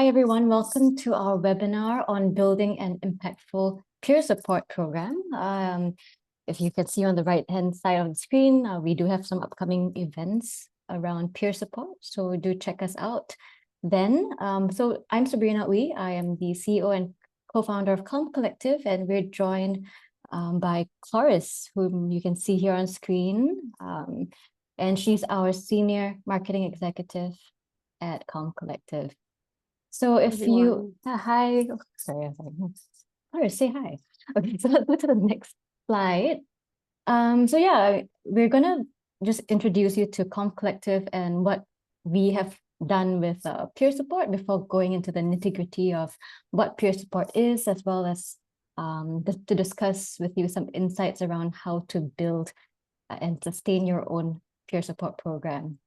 Hi, everyone. Welcome to our webinar on building an impactful peer support program. If you can see on the right-hand side of the screen, we do have some upcoming events around peer support, so do check us out then. So I'm Sabrina Uy. I am the CEO and co-founder of Calm Collective, and we're joined by Cloris, whom you can see here on screen. And she's our senior marketing executive at Calm Collective. So if you, hi, sorry, Cloris, say hi. Okay, so let's go to the next slide. So yeah, we're gonna just introduce you to Calm Collective and what we have done with peer support before going into the nitty-gritty of what peer support is, as well as to discuss with you some insights around how to build and sustain your own peer support program.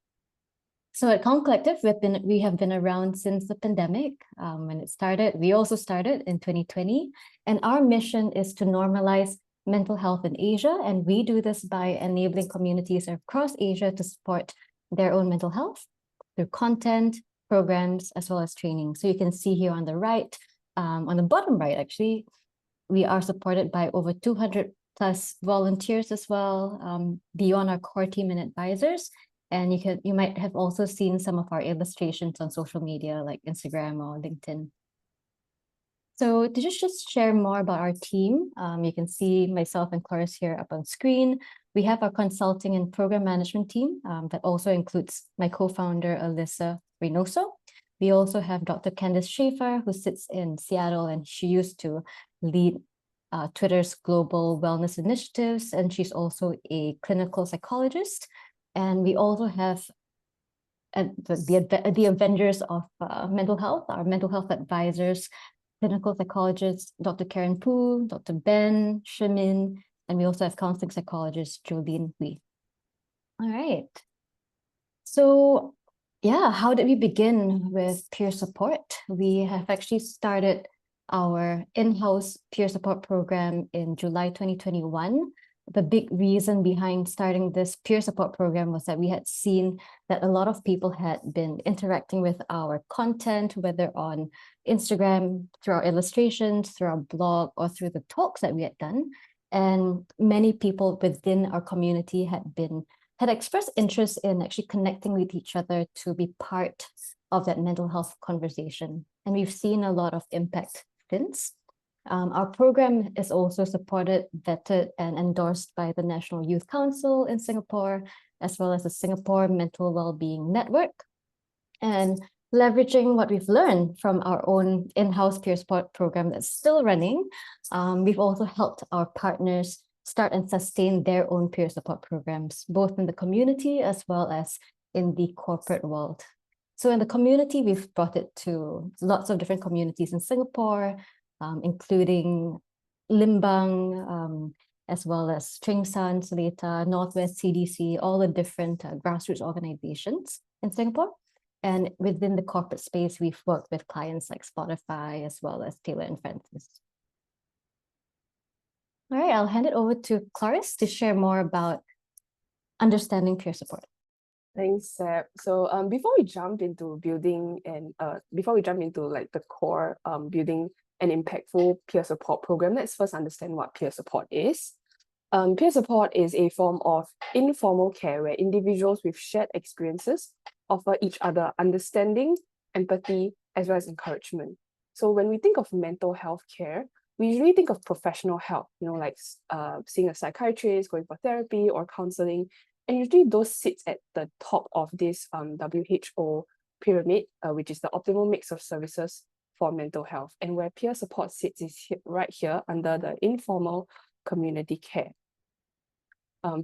So at Calm Collective, we have been around since the pandemic when it started. We also started in 2020, and our mission is to normalize mental health in Asia, and we do this by enabling communities across Asia to support their own mental health through content, programs, as well as training. So you can see here on the right, on the bottom right, actually, we are supported by over 200 plus volunteers as well, beyond our core team and advisors. And you might have also seen some of our illustrations on social media like Instagram or LinkedIn. So to just share more about our team, you can see myself and Cloris here up on screen. We have our consulting and program management team that also includes my co-founder, Alyssa Reynoso. We also have Dr. Candice Schaefer, who sits in Seattle, and she used to lead Twitter's global wellness initiatives, and she's also a clinical psychologist. And we also have the Avengers of mental health, our mental health advisors, clinical psychologist, Dr. Karen Poo, Dr. Ben Shimin, and we also have counseling psychologist, Jolene Lee. All right. So yeah, how did we begin with peer support? We have actually started our in-house peer support program in July 2021. The big reason behind starting this peer support program was that we had seen that a lot of people had been interacting with our content, whether on Instagram, through our illustrations, through our blog, or through the talks that we had done. And many people within our community had expressed interest in actually connecting with each other to be part of that mental health conversation. And we've seen a lot of impact since. Our program is also supported, vetted, and endorsed by the National Youth Council in Singapore, as well as the Singapore Mental Wellbeing Network. And leveraging what we've learned from our own in-house peer support program that's still running, we've also helped our partners start and sustain their own peer support programs, both in the community as well as in the corporate world. So in the community, we've brought it to lots of different communities in Singapore, including Limbang, as well as Chengsan, Seletar, Northwest CDC, all the different grassroots organizations in Singapore. And within the corporate space, we've worked with clients like Spotify, as well as Taylor & Francis. All right, I'll hand it over to Cloris to share more about understanding peer support. Thanks, Seb. So before we jump into building and like the core building an impactful peer support program, let's first understand what peer support is. Peer support is a form of informal care where individuals with shared experiences offer each other understanding, empathy, as well as encouragement. So when we think of mental health care, we usually think of professional help, like seeing a psychiatrist, going for therapy or counseling. And usually those sits at the top of this WHO pyramid, which is the optimal mix of services for mental health. And where peer support sits is right here under the informal community care.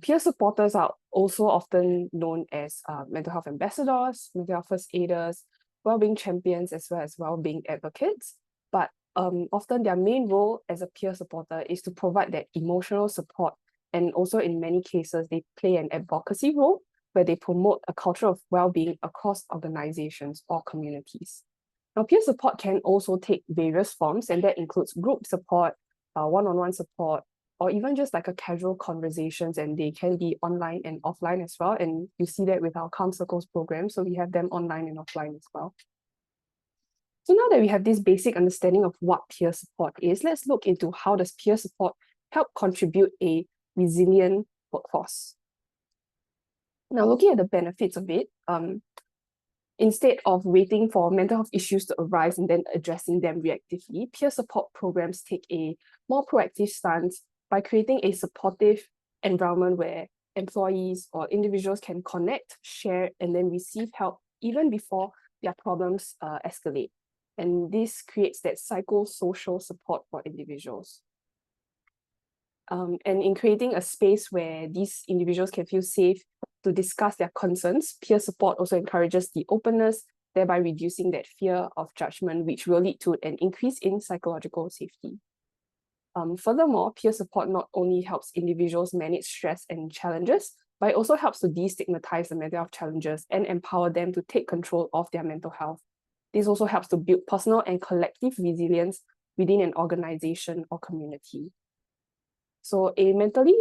Peer supporters are also often known as mental health ambassadors, mental health first aiders, well-being champions, as well as well-being advocates. But often their main role as a peer supporter is to provide that emotional support. And also in many cases, they play an advocacy role where they promote a culture of well-being across organizations or communities. Now, peer support can also take various forms, and that includes group support, one-on-one support, or even just like a casual conversations, and they can be online and offline as well. And you see that with our Calm Circles program, so we have them online and offline as well. So now that we have this basic understanding of what peer support is, let's look into how does peer support help contribute a resilient workforce. Now, looking at the benefits of it, instead of waiting for mental health issues to arise and then addressing them reactively, peer support programs take a more proactive stance by creating a supportive environment where employees or individuals can connect, share, and then receive help even before their problems escalate. And this creates that psychosocial support for individuals. And in creating a space where these individuals can feel safe to discuss their concerns, peer support also encourages the openness, thereby reducing that fear of judgment, which will lead to an increase in psychological safety. Furthermore, peer support not only helps individuals manage stress and challenges, but it also helps to destigmatize the mental health challenges and empower them to take control of their mental health. This also helps to build personal and collective resilience within an organization or community. So a mentally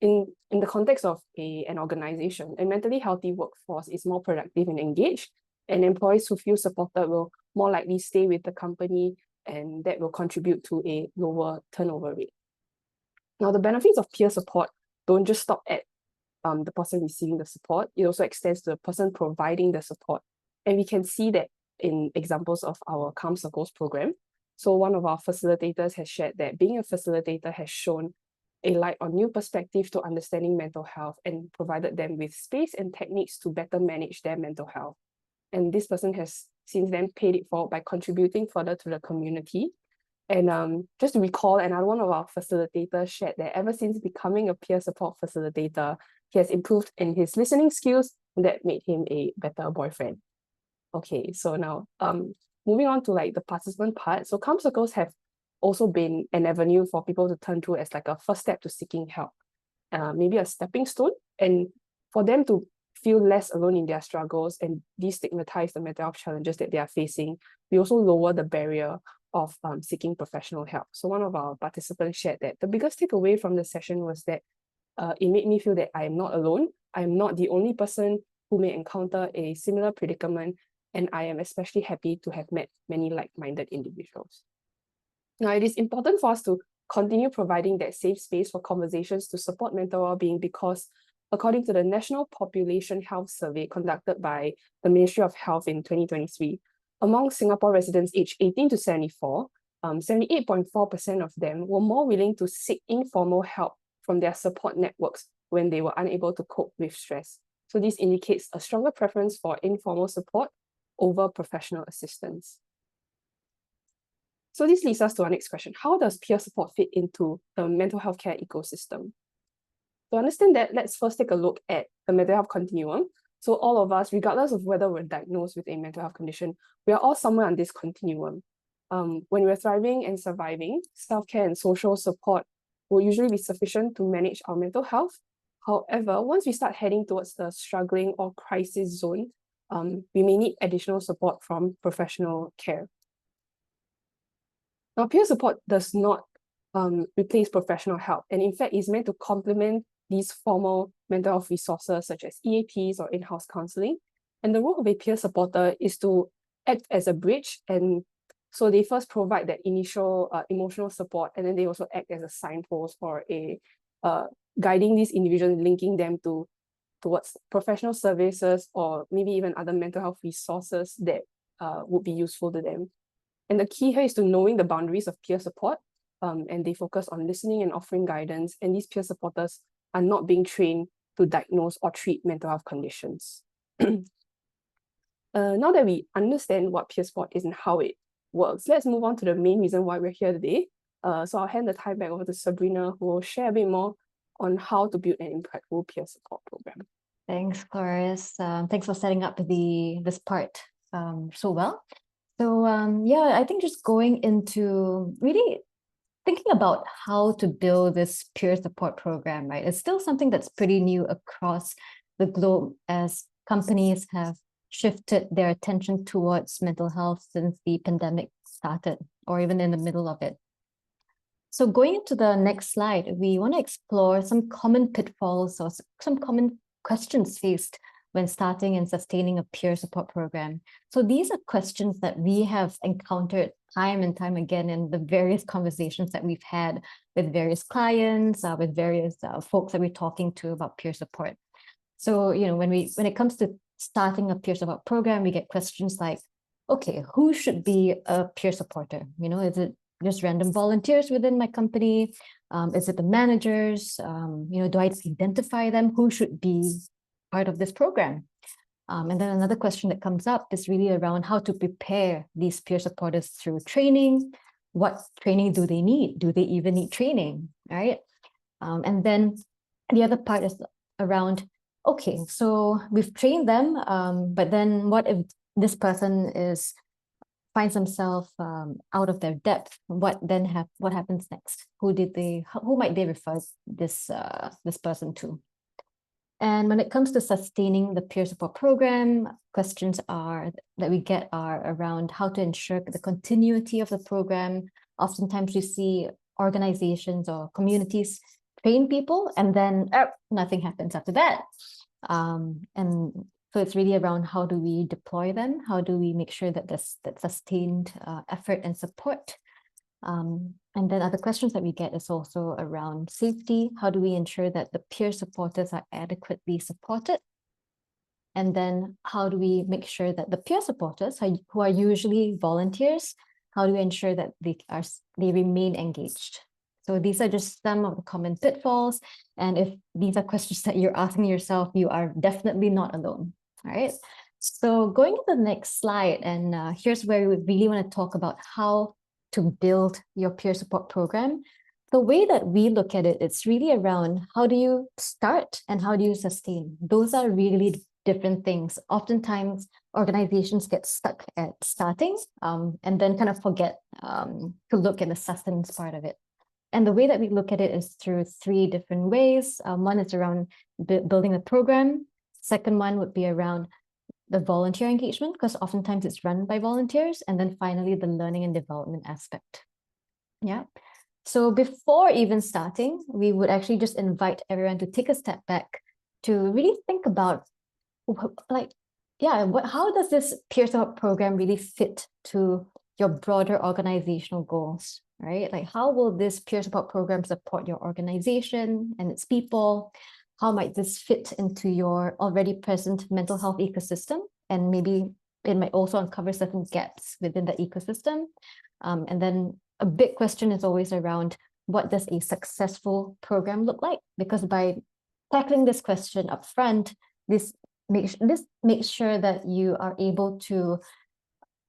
in the context of an organization, a mentally healthy workforce is more productive and engaged, and employees who feel supported will more likely stay with the company, and that will contribute to a lower turnover rate. Now, the benefits of peer support don't just stop at the person receiving the support, it also extends to the person providing the support. And we can see that in examples of our Calm Circles program. So one of our facilitators has shared that being a facilitator has shown a light on new perspective to understanding mental health and provided them with space and techniques to better manage their mental health. And this person has since then paid it forward by contributing further to the community. And just to recall, another one of our facilitators shared that ever since becoming a peer support facilitator, he has improved in his listening skills, and that made him a better boyfriend. Okay, so now moving on to like the participant part. So Calm Circles have also been an avenue for people to turn to as like a first step to seeking help, maybe a stepping stone, and for them to feel less alone in their struggles and destigmatize the mental health challenges that they are facing. We also lower the barrier of seeking professional help. So one of our participants shared that the biggest takeaway from the session was that it made me feel that I am not alone. I am not the only person who may encounter a similar predicament, and I am especially happy to have met many like-minded individuals. Now, it is important for us to continue providing that safe space for conversations to support mental well-being because according to the National Population Health Survey conducted by the Ministry of Health in 2023, among Singapore residents aged 18 to 74, 78.4% of them were more willing to seek informal help from their support networks when they were unable to cope with stress. So this indicates a stronger preference for informal support over professional assistance. So this leads us to our next question. How does peer support fit into the mental health care ecosystem? To understand that, let's first take a look at the mental health continuum. So all of us, regardless of whether we're diagnosed with a mental health condition, we are all somewhere on this continuum. When we're thriving and surviving, self-care and social support will usually be sufficient to manage our mental health. However, once we start heading towards the struggling or crisis zone, we may need additional support from professional care. Now, peer support does not replace professional help, and in fact is meant to complement these formal mental health resources such as EAPs or in-house counseling. And the role of a peer supporter is to act as a bridge, and so they first provide that initial emotional support, and then they also act as a signpost or a guiding these individuals, linking them towards professional services or maybe even other mental health resources that would be useful to them. And the key here is to knowing the boundaries of peer support, and they focus on listening and offering guidance, and these peer supporters are not being trained to diagnose or treat mental health conditions. Now that we understand what peer support is and how it works, let's move on to the main reason why we're here today. So I'll hand the time back over to Sabrina, who will share a bit more on how to build an impactful peer support program. Thanks, Chloris. Thanks for setting up this part so well. So yeah, I think just going into really thinking about how to build this peer support program, right? It's still something that's pretty new across the globe as companies have shifted their attention towards mental health since the pandemic started, or even in the middle of it. So going into the next slide, we want to explore some common pitfalls or some common questions faced when starting and sustaining a peer support program? So these are questions that we have encountered time and time again in the various conversations that we've had with various clients, with various folks that we're talking to about peer support. So, when it comes to starting a peer support program, we get questions like, okay, who should be a peer supporter? Is it just random volunteers within my company? Is it the managers? Do I identify them? Who should be part of this program? And then another question that comes up is really around how to prepare these peer supporters through training. What training do they need? Do they even need training, right? And then the other part is around, okay, so we've trained them, but then what if this person finds themselves out of their depth? What happens next? Who might they refer this person to? And when it comes to sustaining the peer support program, questions that we get are around how to ensure the continuity of the program. Oftentimes we see organizations or communities train people and then nothing happens after that. And so it's really around how do we deploy them? How do we make sure that there's that sustained effort and support? And then other questions that we get is also around safety. How do we ensure that the peer supporters are adequately supported? And then how do we make sure that the peer supporters, who are usually volunteers, how do we ensure that they remain engaged? So these are just some of the common pitfalls. And if these are questions that you're asking yourself, you are definitely not alone. All right. So going to the next slide, and here's where we really want to talk about how to build your peer support program. The way that we look at it, it's really around how do you start and how do you sustain? Those are really different things. Oftentimes, organizations get stuck at starting and then kind of forget to look at the sustenance part of it. And the way that we look at it is through three different ways. One is around building a program. Second one would be around the volunteer engagement, because oftentimes it's run by volunteers. And then finally, the learning and development aspect. Yeah. So before even starting, we would actually just invite everyone to take a step back to really think about, how does this peer support program really fit to your broader organizational goals, right? Like, how will this peer support program support your organization and its people? How might this fit into your already present mental health ecosystem? And maybe it might also uncover certain gaps within the ecosystem. And then a big question is always around, what does a successful program look like? Because by tackling this question up front, this makes sure that you are able to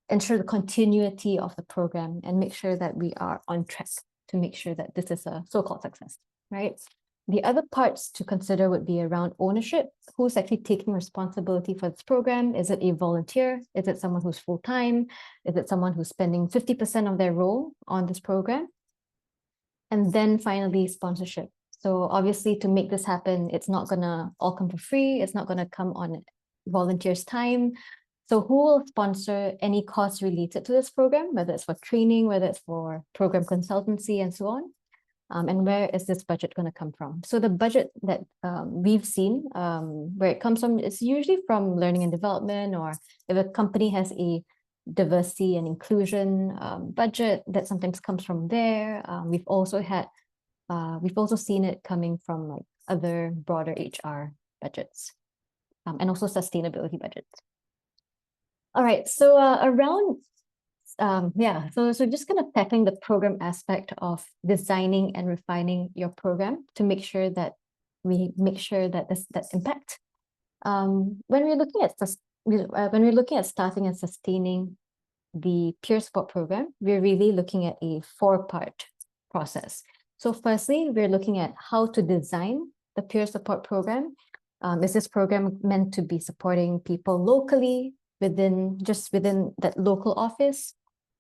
ensure the continuity of the program and make sure that we are on track to make sure that this is a so-called success, right? The other parts to consider would be around ownership. Who's actually taking responsibility for this program? Is it a volunteer? Is it someone who's full-time? Is it someone who's spending 50% of their role on this program? And then finally, sponsorship. So obviously, to make this happen, it's not gonna all come for free. It's not gonna come on volunteers' time. So who will sponsor any costs related to this program, whether it's for training, whether it's for program consultancy, and so on? And where is this budget going to come from? So the budget that we've seen, where it comes from, is usually from learning and development, or if a company has a diversity and inclusion budget, that sometimes comes from there. We've also seen it coming from like other broader HR budgets, and also sustainability budgets. All right, so so just kind of tackling the program aspect of designing and refining your program to make sure that that impact. When we're looking at starting and sustaining the peer support program, we're really looking at a 4-part process. So firstly, we're looking at how to design the peer support program. Is this program meant to be supporting people locally within that local office,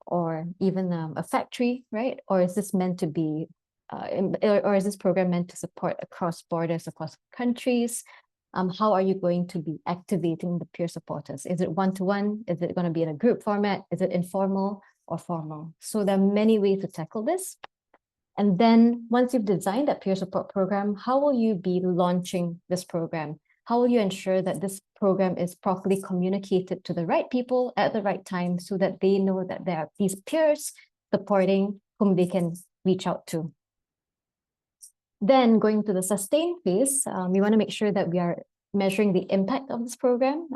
or even a factory, right? Or is this meant to be, or is this program meant to support across borders, across countries? How are you going to be activating the peer supporters? Is it one-to-one? Is it going to be in a group format? Is it informal or formal? So there are many ways to tackle this. And then once you've designed that peer support program, how will you be launching this program? How will you ensure that this program is properly communicated to the right people at the right time so that they know that there are these peers supporting whom they can reach out to. Then going to the sustain phase, we want to make sure that we are measuring the impact of this program.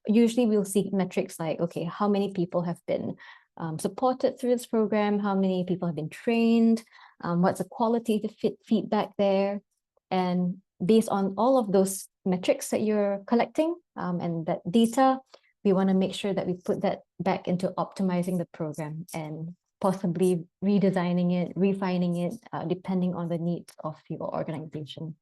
Usually we'll see metrics like, okay, how many people have been supported through this program, how many people have been trained, what's the qualitative feedback there. And based on all of those metrics that you're collecting and that data, we want to make sure that we put that back into optimizing the program and possibly redesigning it, refining it, depending on the needs of your organization.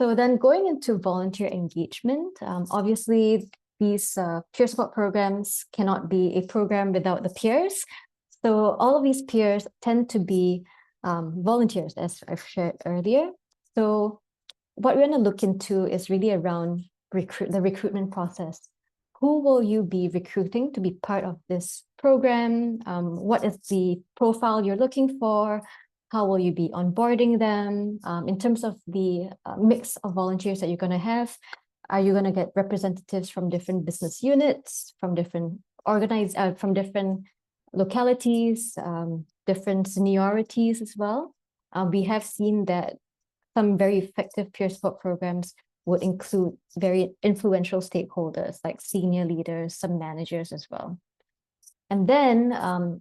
So then going into volunteer engagement, obviously these peer support programs cannot be a program without the peers. So all of these peers tend to be volunteers, as I've shared earlier. So what we're going to look into is really around the recruitment process. Who will you be recruiting to be part of this program? What is the profile you're looking for? How will you be onboarding them? In terms of the mix of volunteers that you're going to have, are you going to get representatives from different business units, from different from different localities, different seniorities as well? We have seen that some very effective peer support programs would include very influential stakeholders like senior leaders, some managers as well. And then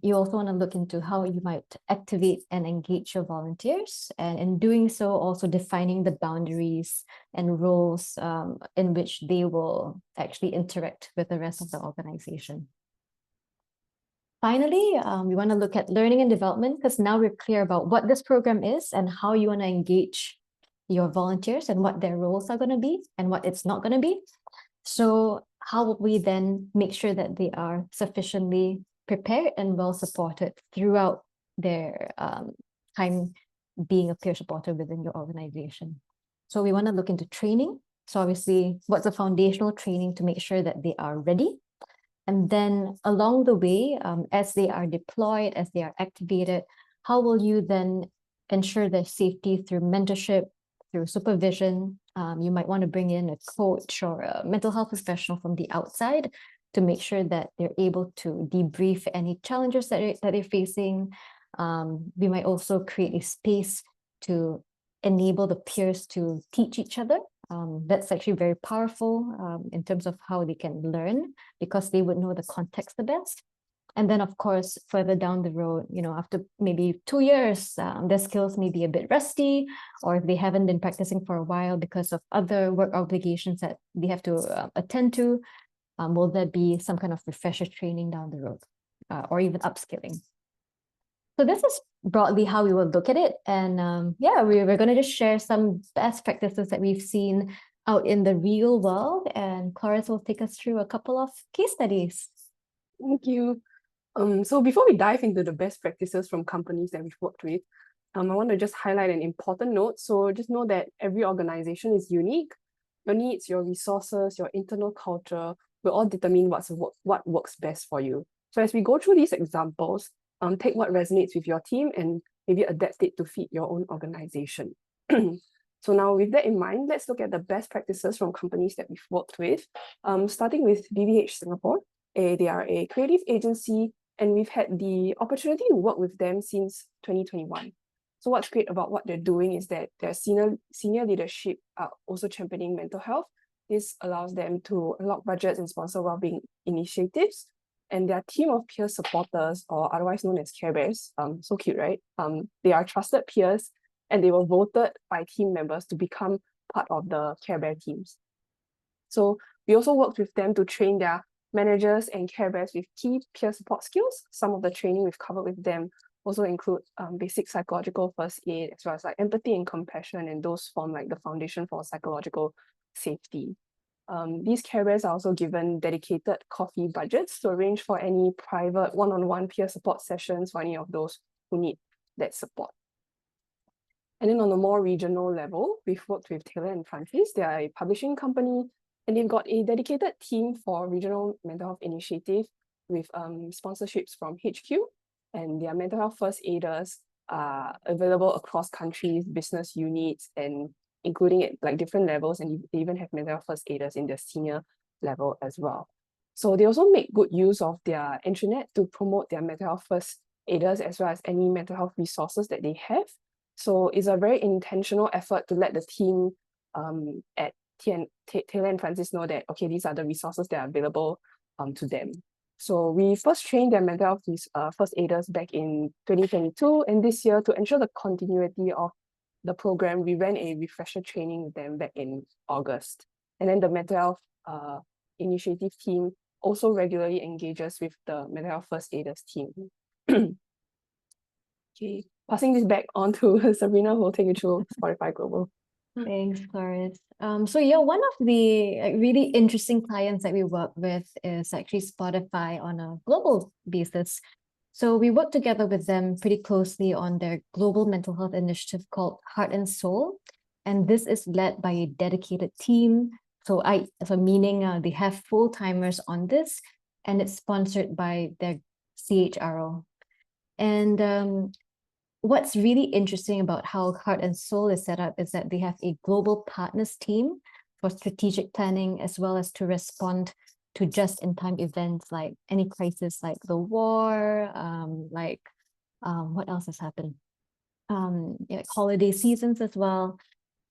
you also want to look into how you might activate and engage your volunteers. And in doing so, also defining the boundaries and roles in which they will actually interact with the rest of the organization. Finally, we want to look at learning and development because now we're clear about what this program is and how you want to engage your volunteers and what their roles are going to be and what it's not going to be. So how will we then make sure that they are sufficiently prepared and well supported throughout their time being a peer supporter within your organization? So we want to look into training. So obviously, what's the foundational training to make sure that they are ready? And then along the way, as they are deployed, as they are activated, how will you then ensure their safety through mentorship, through supervision? You might want to bring in a coach or a mental health professional from the outside to make sure that they're able to debrief any challenges that they're facing. We might also create a space to enable the peers to teach each other. That's actually very powerful in terms of how they can learn because they would know the context the best. And then, of course, further down the road, after maybe 2 years, their skills may be a bit rusty, or if they haven't been practicing for a while because of other work obligations that they have to attend to, will there be some kind of refresher training down the road or even upskilling? So this is broadly how we will look at it. And yeah, we're going to just share some best practices that we've seen out in the real world. And Cloris will take us through a couple of case studies. Thank you. So before we dive into the best practices from companies that we've worked with, I want to just highlight an important note. So just know that every organization is unique. Your needs, your resources, your internal culture will all determine what works best for you. So as we go through these examples, take what resonates with your team and maybe adapt it to fit your own organization. So now with that in mind, let's look at the best practices from companies that we've worked with, starting with BBH Singapore. They are a creative agency and we've had the opportunity to work with them since 2021. So what's great about what they're doing is that their senior leadership are also championing mental health. This allows them to unlock budgets and sponsor wellbeing initiatives. And their team of peer supporters, or otherwise known as Care Bears, so cute, right? They are trusted peers and they were voted by team members to become part of the Care Bear teams. So we also worked with them to train their managers and Care Bears with key peer support skills. Some of the training we've covered with them also include basic psychological first aid, as well as like empathy and compassion, and those form like the foundation for psychological safety. These Care Bears are also given dedicated coffee budgets to arrange for any private one-on-one peer support sessions for any of those who need that support. And then on a more regional level, we've worked with Taylor & Francis. They are a publishing company, and they've got a dedicated team for regional mental health initiative with sponsorships from HQ, and their mental health first aiders are available across countries, business units, and including it like different levels, and they even have mental health first aiders in their senior level as well. So they also make good use of their intranet to promote their mental health first aiders as well as any mental health resources that they have. So it's a very intentional effort to let the team at Taylor and Francis know that, okay, these are the resources that are available to them. So we first trained their mental health first aiders back in 2022, and this year, to ensure the continuity of the program, we ran a refresher training with them back in August. And then the mental health initiative team also regularly engages with the mental health first aiders team. Okay, passing this back on to Sabrina, who will take you through Spotify Global. Thanks, Doris. So yeah, one of the really interesting clients that we work with is actually Spotify on a global basis. So we work together with them pretty closely on their global mental health initiative called Heart and Soul. And this is led by a dedicated team. So meaning they have full-timers on this, and it's sponsored by their CHRO. And what's really interesting about how Heart and Soul is set up is that they have a global partners team for strategic planning, as well as to respond to just-in-time events like any crisis, like the war, what else has happened? Like holiday seasons as well.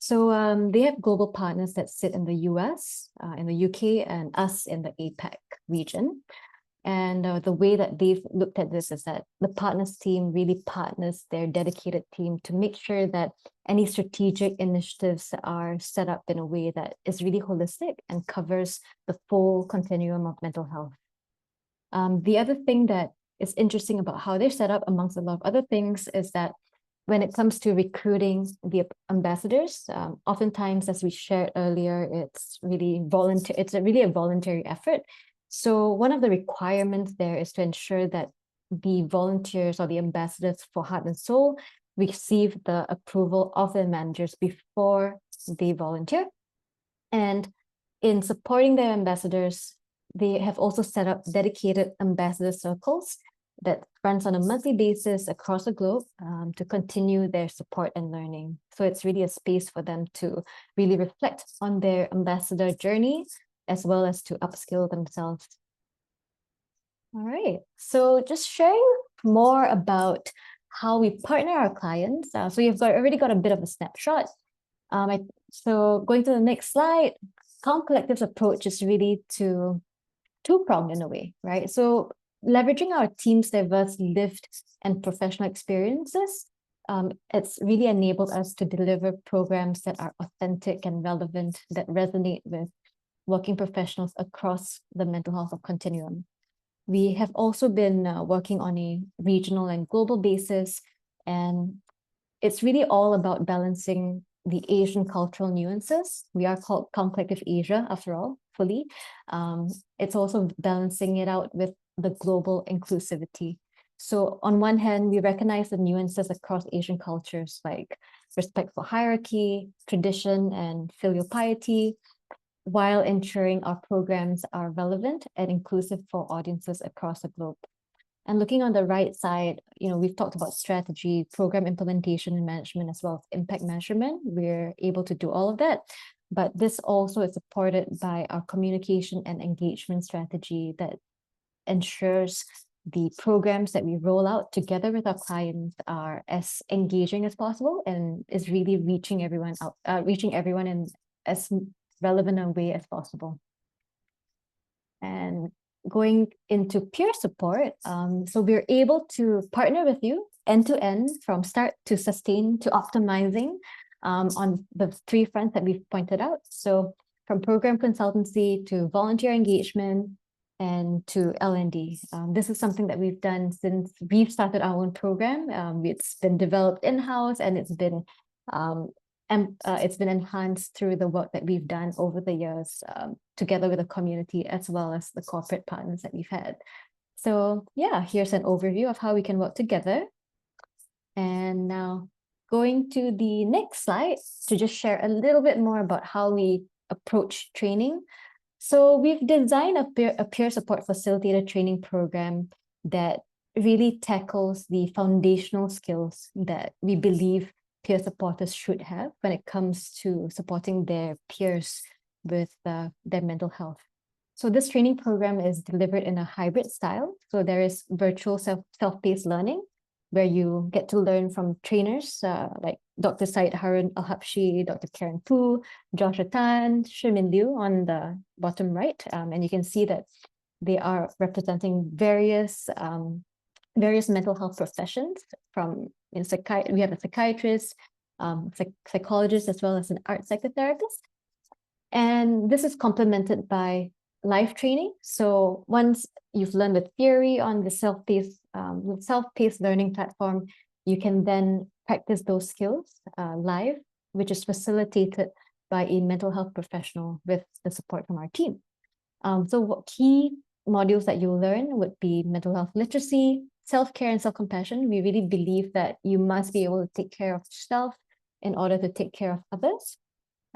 So they have global partners that sit in the US, in the UK, and us in the APAC region. And the way that they've looked at this is that the partners team really partners their dedicated team to make sure that any strategic initiatives are set up in a way that is really holistic and covers the full continuum of mental health. The other thing that is interesting about how they're set up, amongst a lot of other things, is that when it comes to recruiting the ambassadors, oftentimes, as we shared earlier, it's really volunteer. It's really a voluntary effort. So one of the requirements there is to ensure that the volunteers or the ambassadors for Heart and Soul receive the approval of their managers before they volunteer. And in supporting their ambassadors, they have also set up dedicated ambassador circles that runs on a monthly basis across the globe to continue their support and learning. So it's really a space for them to really reflect on their ambassador journey, as well as to upskill themselves. All right, so just sharing more about how we partner our clients. So you've already got a bit of a snapshot. So going to the next slide, Calm Collective's approach is really two-pronged in a way, right? So leveraging our team's diverse lived and professional experiences, it's really enabled us to deliver programs that are authentic and relevant, that resonate with working professionals across the mental health continuum. We have also been working on a regional and global basis, and it's really all about balancing the Asian cultural nuances. We are called Calm Collective Asia, after all, fully. It's also balancing it out with the global inclusivity. So on one hand, we recognize the nuances across Asian cultures, like respect for hierarchy, tradition, and filial piety, while ensuring our programs are relevant and inclusive for audiences across the globe. And looking on the right side, we've talked about strategy, program implementation and management, as well as impact measurement. We're able to do all of that. But this also is supported by our communication and engagement strategy that ensures the programs that we roll out together with our clients are as engaging as possible and is really reaching everyone in as relevant a way as possible. And going into peer support, so we're able to partner with you end-to-end from start to sustain to optimizing on the three fronts that we've pointed out. So from program consultancy to volunteer engagement and to L&D. This is something that we've done since we've started our own program. It's been developed in-house, and it's been enhanced through the work that we've done over the years, together with the community as well as the corporate partners that we've had. So yeah, here's an overview of how we can work together. And now going to the next slide to just share a little bit more about how we approach training. So we've designed a peer support facilitator training program that really tackles the foundational skills that we believe peer supporters should have when it comes to supporting their peers with their mental health. So this training program is delivered in a hybrid style. So there is virtual self-paced learning, where you get to learn from trainers like Dr. Syed Harun Al-Habshi, Dr. Karen Pu, Joshua Tan, Shimin Liu on the bottom right. And you can see that they are representing various mental health professions from we have a psychiatrist, psychologist, as well as an art psychotherapist. And this is complemented by live training. So once you've learned the theory on the self-paced learning platform, you can then practice those skills live, which is facilitated by a mental health professional with the support from our team. So what key modules that you'll learn would be mental health literacy, self-care, and self-compassion. We really believe that you must be able to take care of yourself in order to take care of others.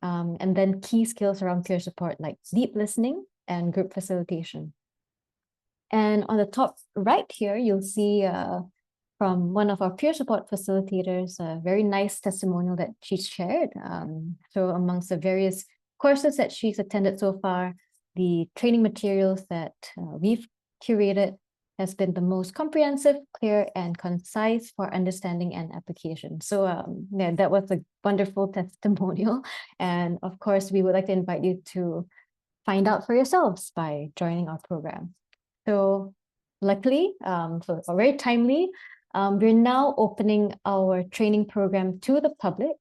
And then key skills around peer support like deep listening and group facilitation. And on the top right here, you'll see from one of our peer support facilitators, a very nice testimonial that she shared. So amongst the various courses that she's attended so far, the training materials that we've curated has been the most comprehensive, clear, and concise for understanding and application. So yeah, that was a wonderful testimonial. And of course, we would like to invite you to find out for yourselves by joining our program. So luckily, so very timely, we're now opening our training program to the public.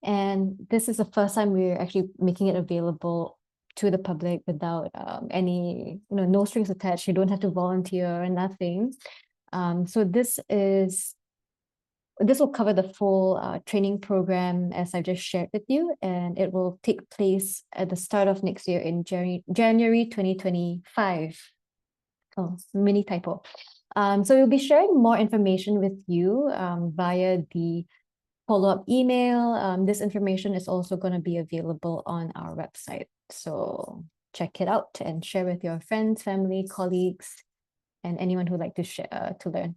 And this is the first time we're actually making it available to the public without any, no strings attached. You don't have to volunteer or nothing. So this will cover the full training program as I just shared with you, and it will take place at the start of next year in January 2025. Oh, mini typo. So we'll be sharing more information with you via the follow-up email. This information is also going to be available on our website. So check it out and share with your friends, family, colleagues, and anyone who'd like to share to learn.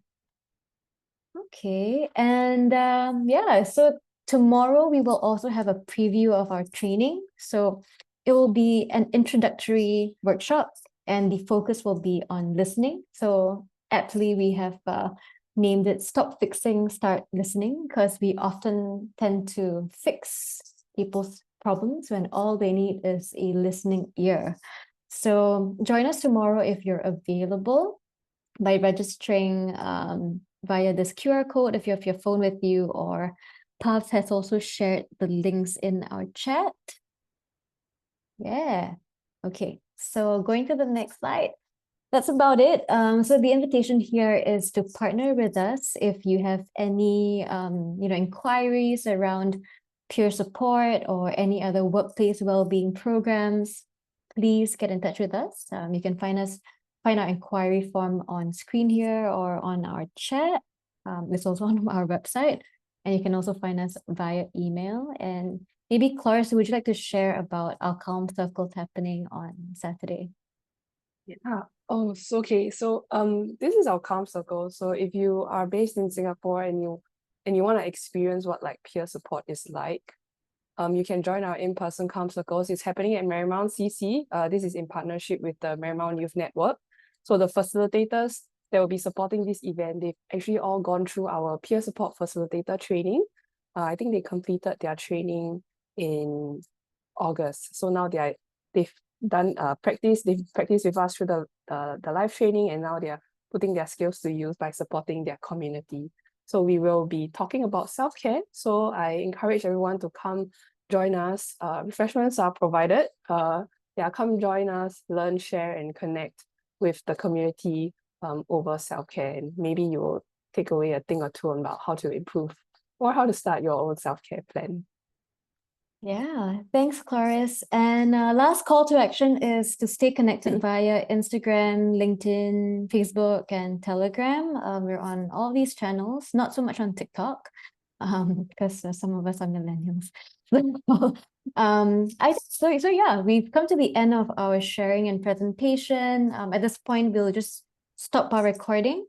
Okay, and yeah, so tomorrow we will also have a preview of our training. So it will be an introductory workshop, and the focus will be on listening. So aptly, we have named it Stop Fixing, Start Listening, because we often tend to fix people's problems when all they need is a listening ear. So join us tomorrow if you're available by registering via this QR code if you have your phone with you, or Pavs has also shared the links in our chat. Yeah, okay, so going to the next slide. That's about it. So the invitation here is to partner with us if you have any inquiries around peer support or any other workplace well-being programs. Please get in touch with us. You can find our inquiry form on screen here or on our chat. It's also on our website, and you can also find us via email. And maybe Cloris, would you like to share about our Calm Circles happening on Saturday? Yeah. Oh, so okay. So this is our Calm Circle. So if you are based in Singapore and you want to experience what like peer support is like, you can join our in-person Calm Circles. It's happening at Marymount CC. This is in partnership with the Marymount Youth Network. So the facilitators that will be supporting this event, they've actually all gone through our peer support facilitator training. I think they completed their training in August. So now they've done practice. They've practiced with us through the live training, and now they're putting their skills to use by supporting their community. So we will be talking about self-care. So I encourage everyone to come join us. Refreshments are provided. Yeah, come join us, learn, share, and connect with the community over self-care. And maybe you will take away a thing or two about how to improve or how to start your own self-care plan. Yeah, thanks, Cloris. And last call to action is to stay connected via Instagram, LinkedIn, Facebook, and Telegram. We're on all these channels, not so much on TikTok, because some of us are millennials. So yeah, we've come to the end of our sharing and presentation. At this point, we'll just stop our recording